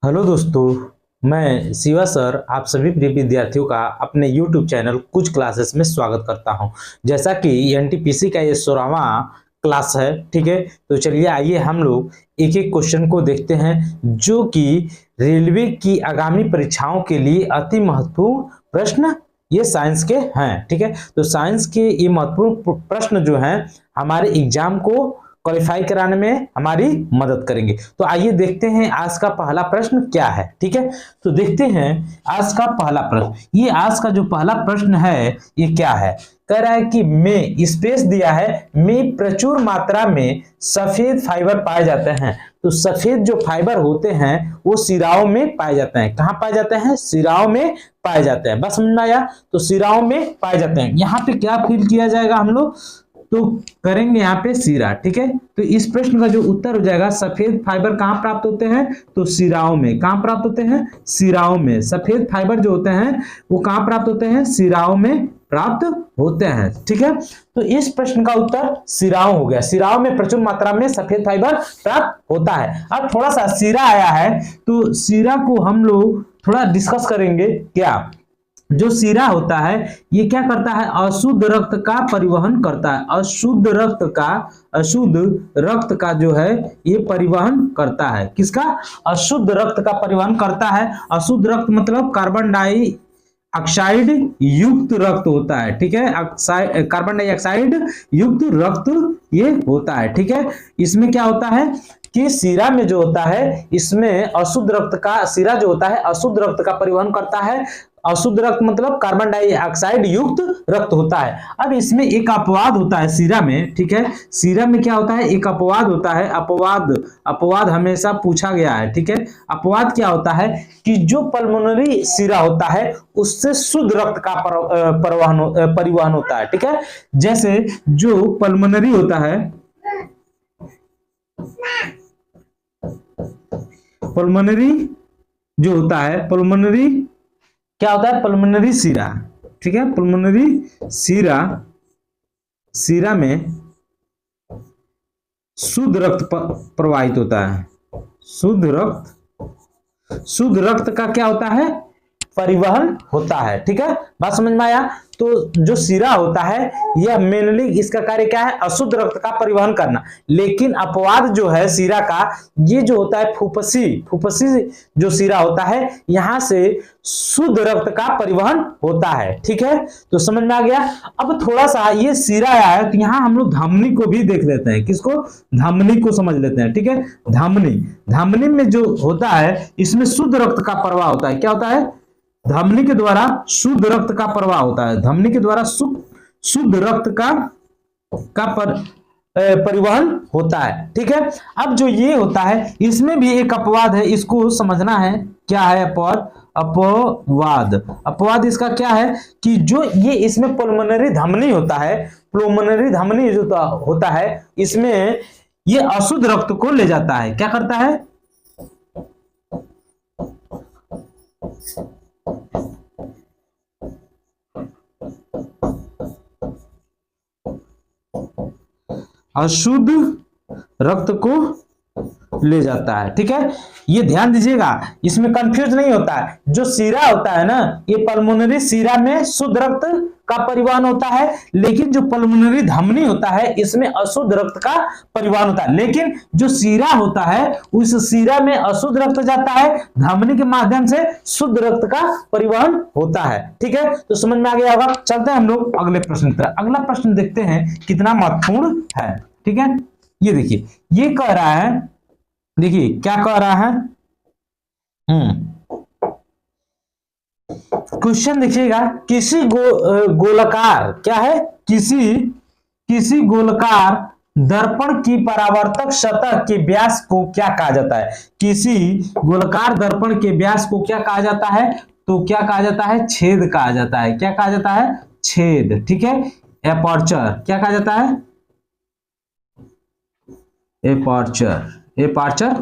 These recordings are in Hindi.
हेलो दोस्तों, मैं शिवा सर आप सभी प्रिय विद्यार्थियों का अपने YouTube चैनल कुछ क्लासेस में स्वागत करता हूं। जैसा कि एनटीपीसी का ये 16वां क्लास है, ठीक है। तो चलिए आइए हम लोग एक एक क्वेश्चन को देखते हैं जो कि रेलवे की आगामी परीक्षाओं के लिए अति महत्वपूर्ण प्रश्न ये साइंस के हैं, ठीक है। तो साइंस के ये महत्वपूर्ण प्रश्न जो हैं हमारे एग्जाम को क्वालिफाई कराने में हमारी मदद करेंगे। तो आइए देखते हैं आज का पहला प्रश्न क्या है, ठीक है। तो देखते हैं आज का पहला प्रश्न। ये आज का जो पहला प्रश्न है ये क्या है, कह रहा है कि में स्पेस दिया है, में प्रचुर मात्रा में सफेद फाइबर पाए जाते हैं। तो सफेद जो फाइबर होते हैं वो सिराओं में पाए जाते हैं। कहाँ पाए जाते हैं? सिराओं में पाए जाते हैं। बस समझ में आया? तो सिराओं में पाए जाते हैं। यहाँ पे क्या फील किया जाएगा हम लोग? तो करेंगे यहाँ पे सिरा, ठीक है। तो इस प्रश्न का जो उत्तर हो जाएगा, सफेद फाइबर कहाँ प्राप्त होते हैं? तो सिराओं में। कहाँ प्राप्त होते हैं? सिराओं में। सफेद फाइबर जो होते हैं वो कहाँ प्राप्त होते हैं? सिराओं में प्राप्त होते हैं, ठीक है। तो इस प्रश्न का उत्तर सिराओं हो गया। सिराओं में प्रचुर मात्रा में सफेद फाइबर प्राप्त होता है। अब थोड़ा सा सिरा आया है तो सिरा को हम लोग थोड़ा डिस्कस करेंगे। क्या जो सिरा होता है ये क्या करता है? अशुद्ध रक्त का परिवहन करता है। अशुद्ध रक्त का जो है ये परिवहन करता है। किसका? अशुद्ध रक्त का परिवहन करता है। अशुद्ध रक्त मतलब कार्बन डाइऑक्साइड युक्त रक्त होता है, ठीक है। कार्बन डाइऑक्साइड युक्त रक्त ये होता है, ठीक है। इसमें क्या होता है कि सिरा में जो होता है इसमें अशुद्ध रक्त का, सिरा जो होता है अशुद्ध रक्त का परिवहन करता है। अशुद्ध रक्त मतलब कार्बन डाइऑक्साइड युक्त रक्त होता है। अब इसमें एक अपवाद होता है सिरा में, ठीक है। सिरा में क्या होता है? एक अपवाद होता है। अपवाद हमेशा पूछा गया है, ठीक है। अपवाद क्या होता है कि जो पल्मोनरी सिरा होता है उससे शुद्ध रक्त का परिवहन होता है, ठीक है। जैसे जो पल्मोनरी होता है, पल्मोनरी जो होता है, पल्मोनरी क्या होता है? पल्मोनरी सीरा, ठीक है। पल्मोनरी सीरा में शुद्ध रक्त प्रवाहित होता है। शुद्ध रक्त का क्या होता है? परिवहन होता है, ठीक है। बात समझ में आया? तो जो सिरा होता है यह मेनली इसका कार्य क्या है? अशुद्ध रक्त का परिवहन करना। लेकिन अपवाद जो है सिरा का, ये जो होता है फुफसी जो सिरा होता है यहां से शुद्ध रक्त का परिवहन होता है, ठीक है। तो समझ में आ गया? अब थोड़ा सा ये सिरा आया है तो यहां हम लोग धमनी को भी देख लेते हैं। किसको? धमनी को समझ लेते हैं, ठीक है। धमनी में जो होता है इसमें शुद्ध रक्त का प्रवाह होता है। क्या होता है? धमनी के द्वारा शुद्ध रक्त का प्रवाह होता है। धमनी के द्वारा शुद्ध रक्त का परिवहन होता है, ठीक है। अब जो ये होता है इसमें भी एक अपवाद है, इसको समझना है। क्या है अपवाद इसका क्या है कि जो ये इसमें पल्मोनरी धमनी होता है, पल्मोनरी धमनी जो होता है इसमें ये अशुद्ध रक्त को ले जाता है। क्या करता है? अशुद्ध रक्त को ले जाता है, ठीक है। ये ध्यान दीजिएगा, इसमें कंफ्यूज नहीं होता है। जो सीरा होता है ना, ये पल्मोनरी सीरा में शुद्ध रक्त का परिवहन होता है, लेकिन जो पल्मोनरी धमनी होता है इसमें अशुद्ध रक्त का परिवहन होता है। लेकिन जो सीरा होता है उस सीरा में अशुद्ध रक्त जाता है, धमनी के माध्यम से शुद्ध रक्त का परिवहन होता है, ठीक है। तो समझ में आ गया होगा। चलते हैं हम लोग अगले प्रश्न की तरफ। अगला प्रश्न देखते हैं कितना महत्वपूर्ण है, ठीक है। ये देखिए, ये कह रहा है, देखिए क्या कह रहा है। क्वेश्चन देखिएगा, किसी गोलाकार क्या है? किसी गोलाकार दर्पण की परावर्तक सतह के व्यास को क्या कहा जाता है? किसी गोलाकार दर्पण के व्यास को क्या कहा जाता है? तो क्या कहा जाता है? छेद कहा जाता है। क्या कहा जाता है? छेद, ठीक है। एपर्चर क्या कहा जाता है? एपर्चर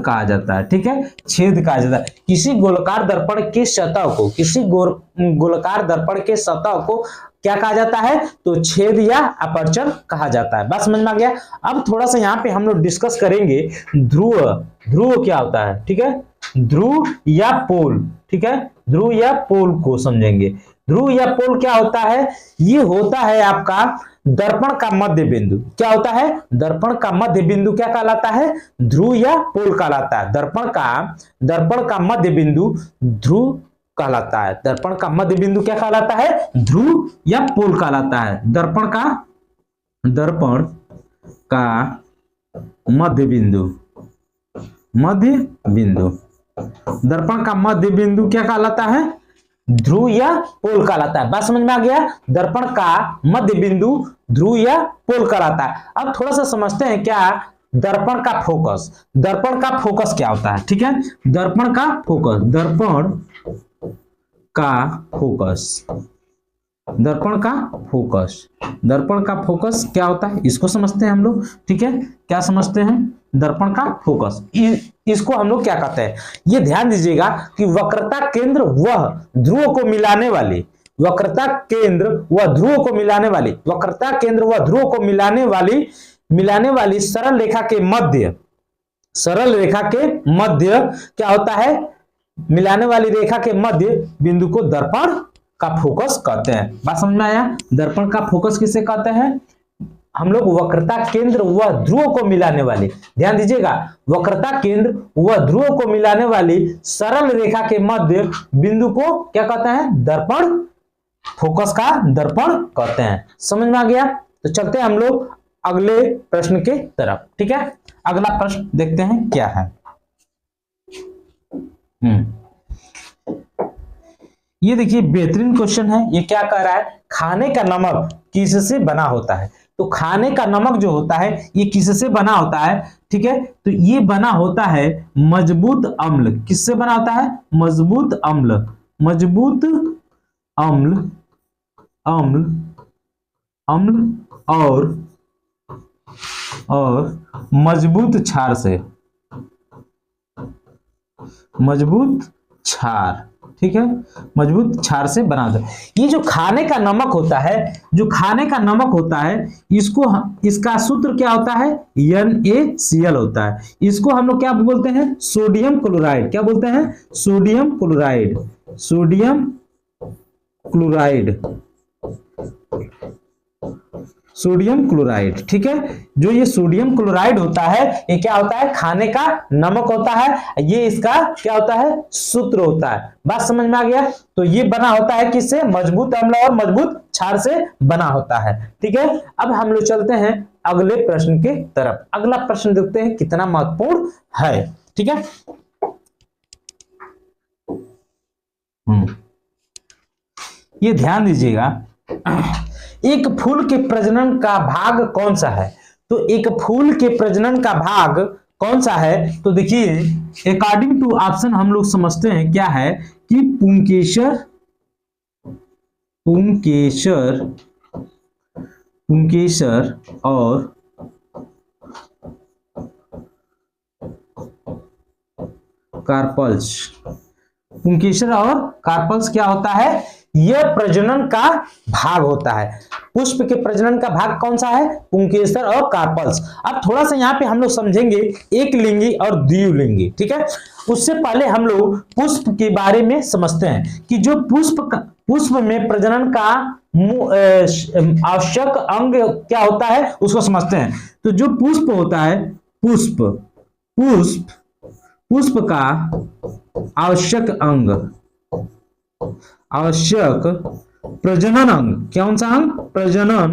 कहा जाता है, ठीक है। छेद कहा जाता है। किसी गोलाकार दर्पण की सतह को, किसी गोलाकार दर्पण के सतह को क्या कहा जाता है, तो छेद या अपर्चर कहा जाता है। बात समझ में आ गया। अब थोड़ा सा यहाँ पे हम लोग डिस्कस करेंगे ध्रुव। ध्रुव क्या होता है, ठीक है, ध्रुव या पोल, ठीक है, ध्रुव या पोल को समझेंगे। ध्रुव या पोल क्या होता है, ये होता है आपका दर्पण का मध्य बिंदु। क्या होता है, दर्पण का मध्य बिंदु क्या कहलाता है, ध्रुव या पोल कहलाता है। दर्पण का मध्य बिंदु ध्रुव कहलाता है। दर्पण का मध्य बिंदु क्या कहलाता है, ध्रुव या पोल कहलाता है। दर्पण का मध्य बिंदु दर्पण का मध्य बिंदु क्या कहलाता है, ध्रुव या पोल कहलाता है। बात समझ में आ गया। दर्पण का मध्य बिंदु ध्रुव या पोल कहलाता है। अब थोड़ा सा समझते हैं क्या दर्पण का फोकस। दर्पण का फोकस क्या होता है, ठीक है, दर्पण का फोकस क्या होता है, इसको समझते हैं हम लोग, ठीक है। क्या समझते हैं, दर्पण का फोकस, इसको हम लोग क्या कहते हैं, ये ध्यान दीजिएगा कि वक्रता केंद्र वह ध्रुव को मिलाने वाली मिलाने वाली सरल रेखा के मध्य क्या होता है, मिलाने वाली रेखा के मध्य बिंदु को दर्पण का फोकस कहते हैं। बात समझ में आया। दर्पण का फोकस किसे कहते हैं, हम लोग वक्रता केंद्र व ध्रुव को मिलाने वाली, ध्यान दीजिएगा, वक्रता केंद्र व ध्रुव को मिलाने वाली सरल रेखा के मध्य बिंदु को क्या कहते हैं, दर्पण, फोकस का दर्पण कहते हैं। समझ में आ गया। तो चलते हैं हम लोग अगले प्रश्न के तरफ, ठीक है। अगला प्रश्न देखते हैं क्या है। ये देखिए बेहतरीन क्वेश्चन है। ये क्या कह रहा है, खाने का नमक किससे बना होता है। तो खाने का नमक जो होता है ये किससे बना होता है, ठीक है, तो ये बना होता है मजबूत अम्ल। किससे बना होता है, मजबूत अम्ल और मजबूत क्षार से, मजबूत क्षार, ठीक है, मजबूत क्षार से बना होता है। ये जो खाने का नमक होता है, इसका सूत्र क्या होता है, NaCl होता है। इसको हम लोग क्या बोलते हैं, सोडियम क्लोराइड। क्या बोलते हैं, सोडियम क्लोराइड, ठीक है। जो ये सोडियम क्लोराइड होता है ये क्या होता है, खाने का नमक होता है। ये इसका क्या होता है, सूत्र होता है। बात समझ में आ गया। तो ये बना होता है किससे, मजबूत अम्ल और मजबूत क्षार से बना होता है, ठीक है। अब हम लोग चलते हैं अगले प्रश्न के तरफ। अगला प्रश्न देखते हैं कितना महत्वपूर्ण है, ठीक है। ये ध्यान दीजिएगा, एक फूल के प्रजनन का भाग कौन सा है। तो एक फूल के प्रजनन का भाग कौन सा है, तो देखिए अकॉर्डिंग टू ऑप्शन हम लोग समझते हैं क्या है कि पुंकेसर और कार्पल्स। पुंकेसर और कार्पल्स क्या होता है, यह प्रजनन का भाग होता है। पुष्प के प्रजनन का भाग कौन सा है, पुंकेसर और कार्पल्स। अब थोड़ा सा यहाँ पे हम लोग समझेंगे एक लिंगी और द्विलिंगी, ठीक है। उससे पहले हम लोग पुष्प के बारे में समझते हैं कि जो पुष्प में प्रजनन का आवश्यक अंग क्या होता है उसको समझते हैं। तो जो पुष्प होता है, पुष्प का आवश्यक प्रजनन अंग, कौन सा अंग, प्रजनन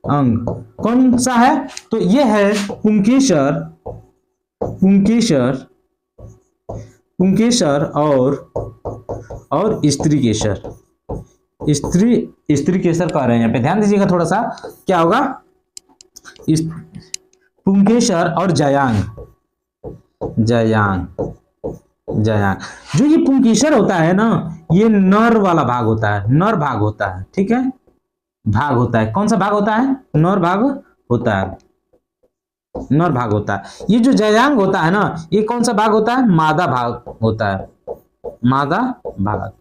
अंग कौन सा है, तो ये है पुंकेसर और स्त्री केसर कह रहे हैं यहाँ पे। ध्यान दीजिएगा थोड़ा सा, क्या होगा, पुंकेसर और जयांग। जो ये पुंकेसर होता है ना, ये नर वाला भाग होता है, नर भाग होता है, ठीक है, भाग होता है। कौन सा भाग होता है, नर भाग होता है। ये जो जयांग होता है ना, ये कौन सा भाग होता है, मादा भाग होता है, मादा भाग।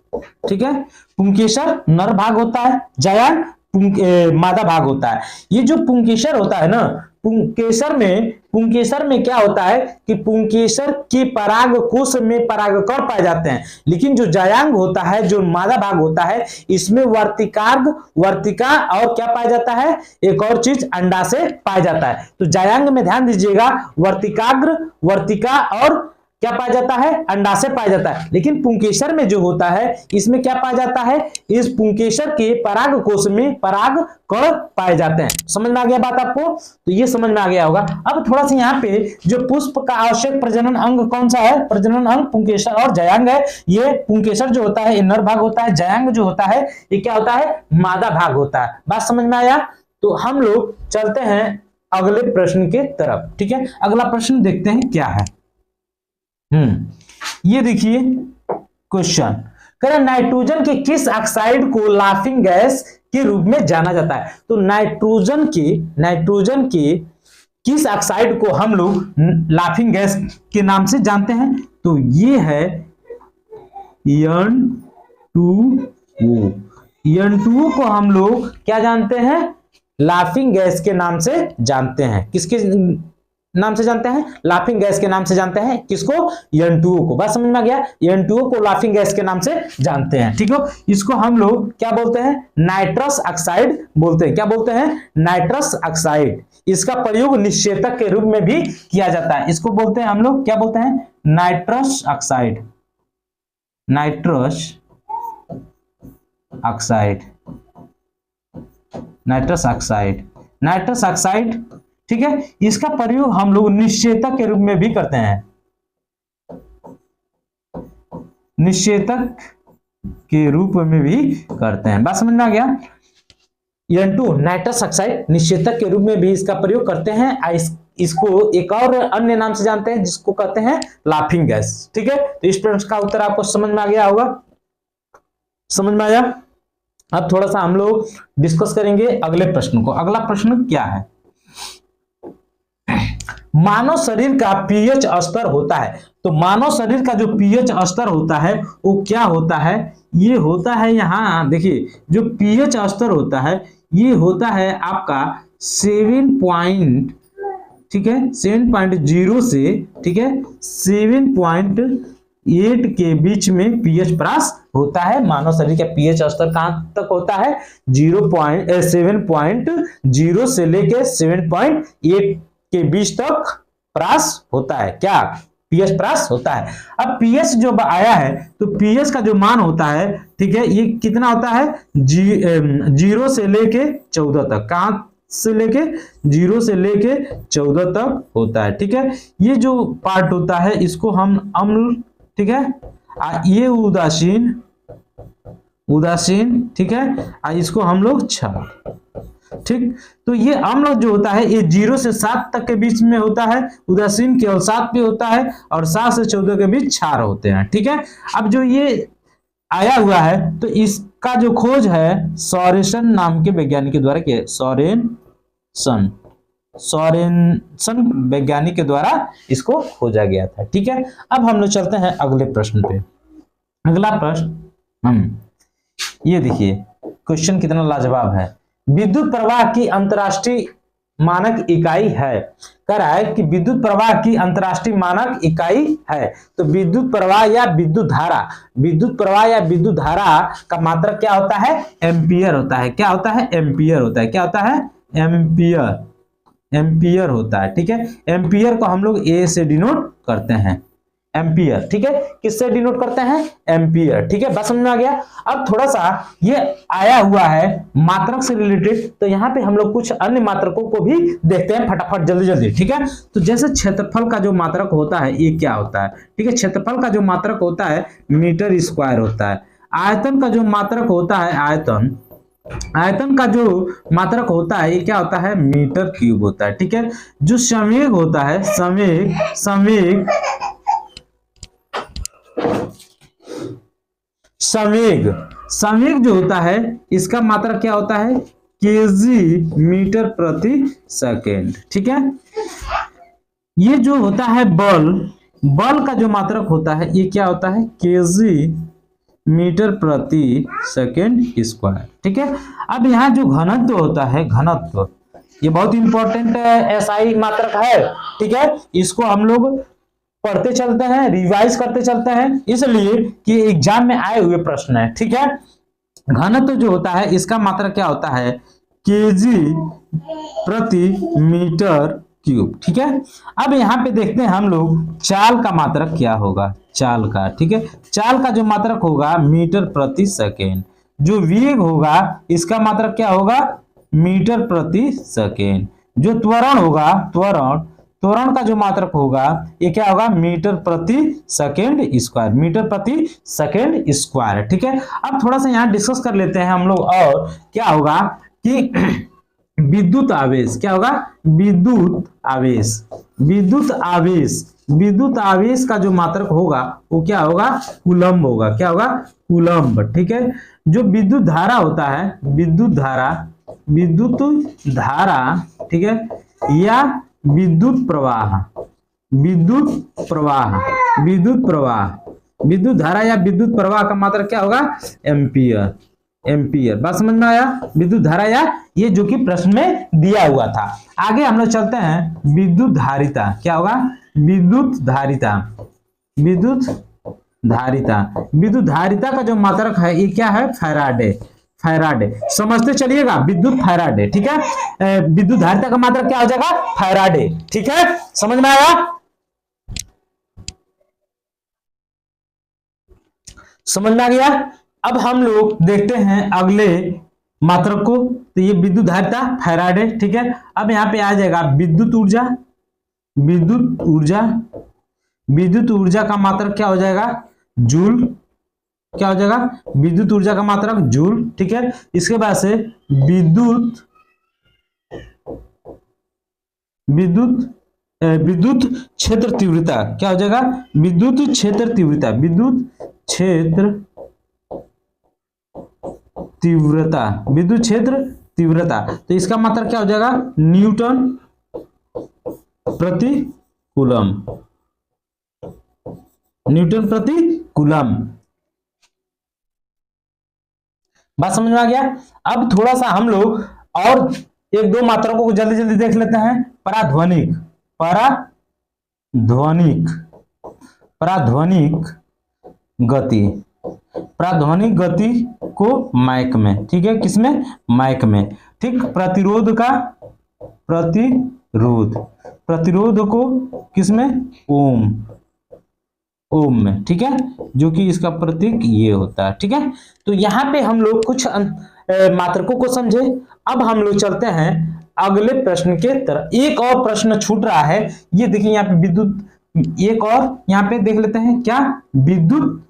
ठीक है। पुंकेसर नर भाग होता है, जायांग मादा भाग होता है। ये जो पुंकेसर होता है ना, पुंकेसर में क्या होता है कि पुंकेसर के पराग कोश में परागकण पाए जाते हैं, लेकिन जो जायांग होता है, जो मादा भाग होता है, इसमें वर्तिका और क्या पाया जाता है, एक और चीज अंडाशय पाया जाता है। तो जायांग में ध्यान दीजिएगा, वर्तिका और क्या पाया जाता है, अंडाशय पाया जाता है। लेकिन पुंकेसर में जो होता है, इसमें क्या पाया जाता है, इस पुंकेसर के पराग कोश में पराग कण पाए जाते हैं। समझ में आ गया बात आपको? तो ये समझ में आ गया होगा। अब थोड़ा सा यहाँ पे जो पुष्प का आवश्यक प्रजनन अंग कौन सा है, प्रजनन अंग पुंकेसर और जायांग है। ये पुंकेसर जो होता है ये नर भाग होता है, जायांग जो होता है ये क्या होता है, मादा भाग होता है। बात समझ में आया? तो हम लोग चलते हैं अगले प्रश्न के तरफ। ठीक है, अगला प्रश्न देखते हैं क्या है। ये देखिए क्वेश्चन कह रहा, नाइट्रोजन के किस ऑक्साइड को लाफिंग गैस के रूप में जाना जाता है। तो नाइट्रोजन के किस ऑक्साइड को हम लोग लाफिंग गैस के नाम से जानते हैं। तो ये है N2O। N2O को हम लोग क्या जानते हैं, लाफिंग गैस के नाम से जानते हैं। किसके नाम से जानते हैं, लाफिंग गैस के नाम से जानते हैं। किसको, N2O को। बात समझ में आ गया, N2O को लाफिंग गैस के नाम से जानते हैं। ठीक है, इसको हम लोग क्या बोलते हैं, नाइट्रस ऑक्साइड बोलते हैं। क्या बोलते हैं, नाइट्रस ऑक्साइड। इसका प्रयोग निषेचक के रूप में भी किया जाता है। इसको बोलते हैं हम लोग क्या बोलते हैं, नाइट्रस ऑक्साइड। नाइट्रस ऑक्साइड, ठीक है। इसका प्रयोग हम लोग निषेचक के रूप में भी करते हैं। निषेचक के रूप में भी करते हैं। बात समझ में आ गया। N2 नाइट्रस ऑक्साइड निषेचक के रूप में भी इसका प्रयोग करते हैं। इसको एक और अन्य नाम से जानते हैं जिसको कहते हैं लाफिंग गैस। ठीक है, तो इस प्रश्न का उत्तर आपको समझ में आ गया होगा। समझ में आया? अब थोड़ा सा हम लोग डिस्कस करेंगे अगले प्रश्न को। अगला प्रश्न क्या है, मानव शरीर का पीएच स्तर होता है। तो मानव शरीर का जो पीएच स्तर होता है वो क्या होता है, ये होता है, यहां देखिए जो पीएच स्तर होता है ये होता है आपका 7 ठीक है 7.0 से ठीक है 7.8 के बीच में पीएच प्राप्त होता है। मानव शरीर का पीएच स्तर कहां तक होता है, 7.0 से लेके 7.8 के बीच तक प्राप्त होता है। क्या, पीएच प्राप्त होता है। अब पीएच जो आया है तो पीएच का जो मान होता है, ठीक है, ये कितना होता है, 0 से लेके 14 तक। कहां से लेके, 0 से लेके 14 तक होता है। ठीक है, ये जो पार्ट होता है इसको हम अम्ल, ठीक है, ये उदासीन, ठीक है, इसको हम लोग क्षार। ठीक, तो ये अम्ल जो होता है ये 0 से 7 तक के बीच में होता है, उदासीन केवल 7 पे होता है, और 7 से 14 के बीच क्षार होते हैं। ठीक है, अब जो ये आया हुआ है तो इसका जो खोज है सोरेनसन नाम के वैज्ञानिक के द्वारा किया, सोरेनसन वैज्ञानिक के द्वारा इसको खोजा गया था। ठीक है, अब हम लोग चलते हैं अगले प्रश्न पे। अगला प्रश्न ये देखिए, क्वेश्चन कितना लाजवाब है। विद्युत प्रवाह की अंतरराष्ट्रीय मानक इकाई है। कह रहा है कि विद्युत प्रवाह की अंतरराष्ट्रीय मानक इकाई है। तो विद्युत प्रवाह या विद्युत धारा का मात्रक क्या होता है, एम्पियर होता है। क्या होता है, एम्पियर होता है। क्या होता है, एम्पियर होता है। ठीक है, एम्पियर को हम लोग ए से डिनोट करते हैं, एम्पियर। ठीक है, किससे डिनोट करते हैं, एम्पियर। ठीक है, बस समझ में आ गया। अब थोड़ा सा ये आया हुआ है मात्रक से रिलेटेड, तो यहाँ पे हम लोग कुछ अन्य मात्रकों को भी देखते हैं फटाफट जल्दी। ठीक है, तो जैसे क्षेत्रफल का जो मात्रक होता है ये क्या होता है, ठीक है, क्षेत्रफल का जो मात्रक होता है मीटर स्क्वायर होता है। आयतन का जो मात्रक होता है, आयतन का जो मात्रक होता है ये क्या होता है, मीटर क्यूब होता है। ठीक है, जो संवेग होता है, संवेग जो होता है इसका मात्रक क्या होता है, केजी मीटर प्रति सेकेंड। ठीक है, ये जो होता है बल का जो मात्रक होता है ये क्या होता है, केजी मीटर प्रति सेकेंड स्क्वायर। ठीक है, अब यहाँ जो घनत्व होता है, घनत्व, ये बहुत इंपॉर्टेंट एसआई मात्रक है। ठीक है, इसको हम लोग पढ़ते चलते हैं, रिवाइज करते चलते हैं, इसलिए कि एग्जाम में आए हुए प्रश्न है। ठीक है, घनत्व जो होता है इसका मात्रक क्या होता है, केजी प्रति मीटर क्यूब। ठीक है, अब यहाँ पे देखते हैं हम लोग चाल का मात्रक क्या होगा, चाल का। ठीक है, चाल का जो मात्रक होगा मीटर प्रति सेकेंड। जो वेग होगा इसका मात्रक क्या होगा, मीटर प्रति सेकेंड। जो त्वरण होगा, त्वरण का जो मात्रक होगा ये क्या होगा, मीटर प्रति सेकेंड स्क्वायर, मीटर प्रति सेकेंड स्क्वायर। ठीक है, अब थोड़ा सा यहाँ डिस्कस कर लेते हैं हम लोग, और क्या होगा कि विद्युत आवेश, क्या होगा, विद्युत आवेश, विद्युत आवेश, विद्युत आवेश का जो मात्रक होगा वो क्या होगा, कूलम्ब होगा। क्या होगा, कूलम्ब। ठीक है, जो विद्युत धारा होता है, विद्युत धारा, विद्युत धारा, ठीक है, या विद्युत प्रवाह, विद्युत प्रवाह, विद्युत प्रवाह, विद्युत धारा या विद्युत प्रवाह का मात्रक क्या होगा, एम्पियर, एम्पियर। बात समझ में आया, विद्युत धारा या, ये जो कि प्रश्न में दिया हुआ था। आगे हम लोग चलते हैं, विद्युत धारिता, क्या होगा, विद्युत धारिता, विद्युत धारिता, विद्युत धारिता का जो मात्रक है ये क्या है, फैराडे, फैराडे। समझते चलिएगा, विद्युत फैराडे। ठीक है, विद्युत धारिता का मात्रक क्या हो जाएगा, फैराडे। ठीक है, समझ में आया, समझ में आ गया। अब हम लोग देखते हैं अगले मात्रक को, तो ये विद्युत धारिता फैराडे। ठीक है, अब यहाँ पे आ जाएगा विद्युत ऊर्जा, विद्युत ऊर्जा, विद्युत ऊर्जा का मात्रक क्या हो जाएगा, जूल। क्या हो जाएगा, विद्युत ऊर्जा का मात्रक जूल। ठीक है, इसके बाद से विद्युत, विद्युत विद्युत क्षेत्र तीव्रता, क्या हो जाएगा, विद्युत क्षेत्र तीव्रता, विद्युत क्षेत्र तीव्रता, विद्युत क्षेत्र तीव्रता। तो इसका मात्रक क्या हो जाएगा, न्यूटन प्रति कूलम्ब, न्यूटन प्रति कूलम्ब। बात समझ में आ गया। अब थोड़ा सा हम लोग और एक दो मात्रकों को जल्दी जल्दी देख लेते हैं। पराध्वनिक, पराध्वनिक, पराध्वनिक गति, पराध्वनिक गति को माइक में, ठीक है, किसमें, माइक में। ठीक, प्रतिरोध का, प्रतिरोध, प्रतिरोध को किसमें, ओम, ओम में। ठीक है, जो कि इसका प्रतीक ये होता है। ठीक है, तो यहाँ पे हम लोग कुछ मात्रकों को समझे। अब हम लोग चलते हैं अगले प्रश्न के तरफ। एक और प्रश्न छूट रहा है, ये देखिए यहाँ पे विद्युत, एक और यहाँ पे देख लेते हैं, क्या, विद्युत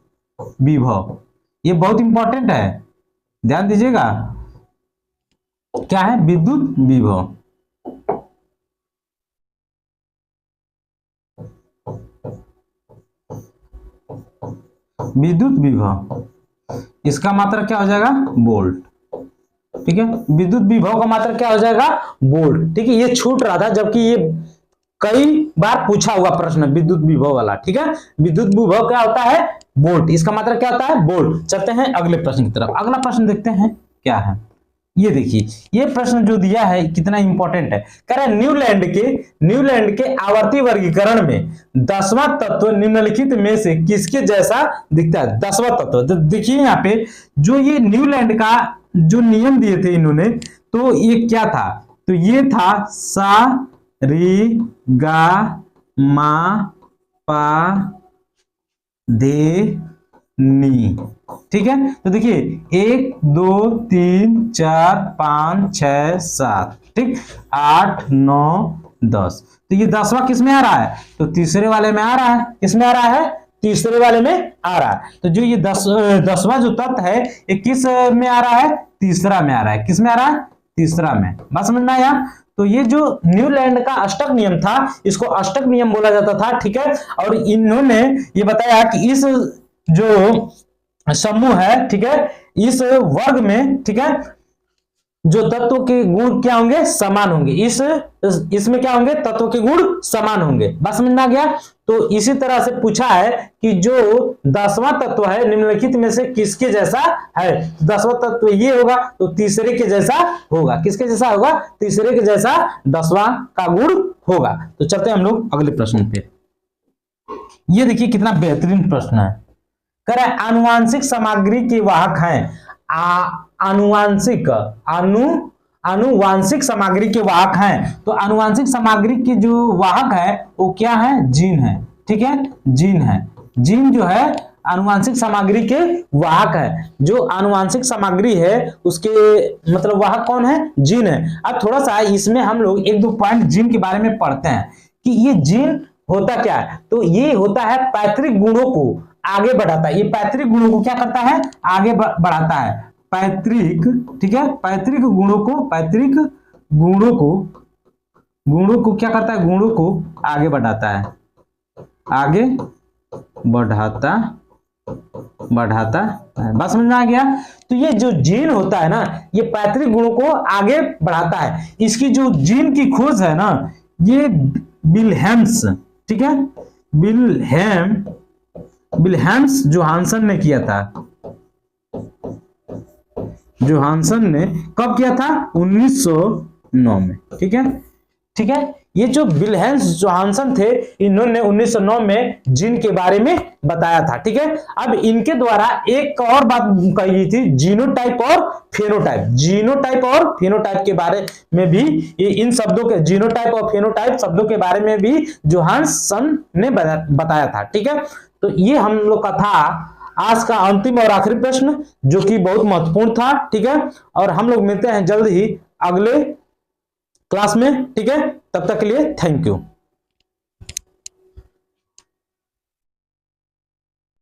विभव। ये बहुत इंपॉर्टेंट है, ध्यान दीजिएगा। क्या है, विद्युत विभव। विद्युत विभव, इसका मात्रक क्या हो जाएगा, वोल्ट। ठीक है, विद्युत विभव का मात्रक क्या हो जाएगा, वोल्ट। ठीक है, ये छूट रहा था, जबकि ये कई बार पूछा हुआ प्रश्न, विद्युत विभव वाला। ठीक है, विद्युत विभव क्या होता है, वोल्ट। इसका मात्रक क्या होता है, वोल्ट। चलते हैं अगले प्रश्न की तरफ। अगला प्रश्न देखते हैं क्या है। ये देखिए, ये प्रश्न जो दिया है कितना इंपॉर्टेंट है। कह रहा है न्यूलैंड के आवर्ती वर्गीकरण में 10वां तत्व निम्नलिखित में से किसके जैसा दिखता है। 10वां तत्व, तो देखिए यहाँ पे जो ये न्यूलैंड का जो नियम दिए थे इन्होंने, तो ये क्या था, तो ये था सा रे गा मा पा दे नी। ठीक है, तो देखिए 1 2 3 4 5 6 7, ठीक, 8 9 10। तो ये 10वां किस में आ रहा है, तो तीसरे वाले में आ रहा है। किस में आ रहा है, तीसरे वाले में आ रहा है। तो जो ये 10वां जो तत्व है ये किस में आ रहा है, तीसरा में आ रहा है। किस में आ रहा है, तीसरा में। बात समझ में आया। तो ये जो न्यूलैंड का अष्टक नियम था, इसको अष्टक नियम बोला जाता था। ठीक है, और इन्होंने ये बताया कि इस जो समूह है, ठीक है, इस वर्ग में, ठीक है, जो तत्व के गुण क्या होंगे, समान होंगे। इसमें क्या होंगे, तत्व के गुण समान होंगे। बात समझ में आ गया। तो इसी तरह से पूछा है कि जो 10वां तत्व है निम्नलिखित में से किसके जैसा है। 10वां तत्व ये होगा तो तीसरे के जैसा होगा। किसके जैसा होगा, तीसरे के जैसा 10वां का गुण होगा। तो चलते हैं हम लोग अगले प्रश्न पे। ये देखिए कितना बेहतरीन प्रश्न है। कह रहा है आनुवांशिक सामग्री के वाहक हैं। आनुवांशिक सामग्री के वाहक हैं। तो आनुवांशिक सामग्री के जो वाहक है वो क्या है, जीन है। ठीक है, जीन है। जीन जो है आनुवांशिक सामग्री के वाहक है। जो आनुवांशिक सामग्री है उसके मतलब वाहक कौन है, जीन है। अब थोड़ा सा इसमें हम लोग एक दो पॉइंट जीन के बारे में पढ़ते हैं कि ये जीन होता क्या है। तो ये होता है पैतृक गुणों को आगे बढ़ाता है। ये पैतृक गुणों को क्या करता है, आगे बढ़ाता है। पैतृक, ठीक है, पैतृक गुणों को क्या करता है, गुणों को आगे बढ़ाता है। आगे बढ़ाता है। बस समझ में आ गया। तो ये जो जीन होता है ना, ये पैतृक गुणों को आगे बढ़ाता है। इसकी जो जीन की खोज है ना, ये विल्हेम्स, ठीक है, विल्हेम्स जोहानसन ने किया था। जोहानसन ने कब किया था, 1909 में। ठीक है, ठीक है। ये जो विल्हेम्स जोहानसन थे, इन्होंने 1909 में जीन के बारे में बताया था। ठीक है। अब इनके द्वारा एक और बात कही गई थी, जीनोटाइप और फेनोटाइप। जीनोटाइप और फेनोटाइप के बारे में भी इन शब्दों के, जीनोटाइप और फेनोटाइप शब्दों के बारे में भी जोहानसन ने बताया था। ठीक है। तो ये हम लोग का था आज का अंतिम और आखिरी प्रश्न, जो कि बहुत महत्वपूर्ण था। ठीक है। और हम लोग मिलते हैं जल्द ही अगले क्लास में। ठीक है, तब तक के लिए थैंक यू।